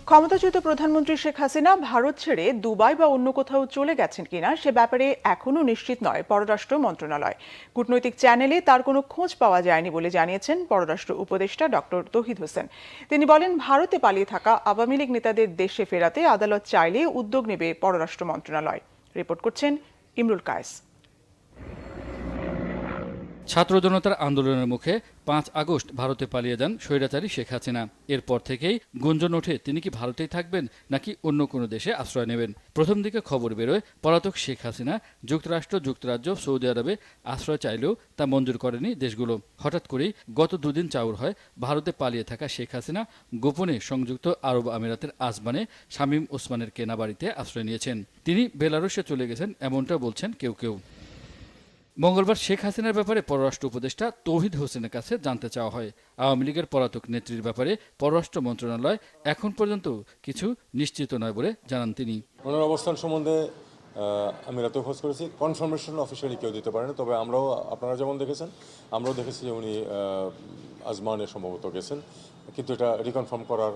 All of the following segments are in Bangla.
ক্ষমতাচ্যুত প্রধানমন্ত্রী শেখ হাসিনা ভারত ছেড়ে দুবাই বা অন্য কোথাও চলে গেছেন কিনা সে ব্যাপারে এখনও নিশ্চিত নয় পররাষ্ট্র মন্ত্রণালয়। কূটনৈতিক চ্যানেলে তার কোনো খোঁজ পাওয়া যায়নি বলে জানিয়েছেন পররাষ্ট্র উপদেষ্টা ডক্টর তৌহিদ হোসেন। তিনি বলেন, ভারতে পালিয়ে থাকা আওয়ামী লীগ নেতাদের দেশে ফেরাতে আদালত চাইলে উদ্যোগ নেবে পররাষ্ট্র মন্ত্রণালয়। রিপোর্ট করছেন ইমরুল কায়েস। ছাত্র জনতার আন্দোলনের মুখে ৫ আগস্ট ভারতে পালিয়ে যান স্বৈরাচারী শেখ হাসিনা। এরপর থেকেই গুঞ্জন ওঠে তিনি কি ভারতেই থাকবেন নাকি অন্য কোনো দেশে আশ্রয় নেবেন। প্রথম দিকে খবর বেরোয় পলাতক শেখ হাসিনা যুক্তরাষ্ট্র, যুক্তরাজ্য, সৌদি আরবে আশ্রয় চাইলেও তা মঞ্জুর করেনি দেশগুলো। হঠাৎ করেই গত দুদিন চাউর হয় ভারতে পালিয়ে থাকা শেখ হাসিনা গোপনে সংযুক্ত আরব আমিরাতের আজমানে শামীম ওসমানের কেনা বাড়িতে আশ্রয় নিয়েছেন। তিনি বেলারুশে চলে গেছেন এমনটা বলছেন কেউ কেউ। মঙ্গলবার শেখ হাসিনার ব্যাপারে পররাষ্ট্র উপদেষ্টা তৌহিদ হোসেনের কাছে জানতে চাওয়া হয়। আওয়ামী লীগের পলাতক নেত্রীর ব্যাপারে পররাষ্ট্র মন্ত্রণালয় এখন পর্যন্ত কিছু নিশ্চিত নয় বলে জানান তিনি। ওনার অবস্থান সম্বন্ধে আমি রাতে খোঁজ করেছি, কনফার্মেশন অফিসিয়ালি কেউ দিতে পারেন। তবে আমরাও, আপনারা যেমন দেখেছেন, আমরাও দেখেছি যে উনি আজমানে সম্ভবত গেছেন, কিন্তু এটা রিকনফার্ম করার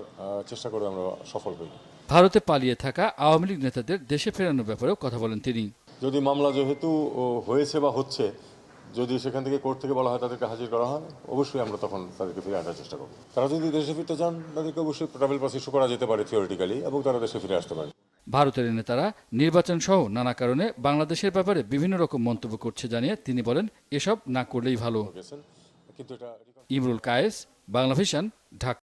চেষ্টা করে আমরা সফল হই। ভারতে পালিয়ে থাকা আওয়ামী লীগ নেতাদের দেশে ফেরানোর ব্যাপারেও কথা বলেন তিনি। যদি মামলা যেহেতু হয়েছে বা হচ্ছে, যদি সেখান থেকে কোর্ট থেকে বলা হয় তাদেরকে হাজির করা হয়, অবশ্যই আমরা তখন তাদেরকে ফিরে আনার চেষ্টা করব। তারা যদি দেশে ফিরতে চান তাদেরকে অবশ্যই ট্রাভেল পাস ইস্যু করা যেতে পারে থিওরিটিক্যালি, এবং তারা দেশে ফিরে আসতে পারে। ভারতের নেতারা নির্বাচন সহ নানা কারণে বাংলাদেশের ব্যাপারে বিভিন্ন রকম মন্তব্য করছে জানিয়ে তিনি বলেন, এসব না করলেই ভালো। কিন্তু এটা ইমরুল কায়েস, বাংলা ভিশন, ঢাকা।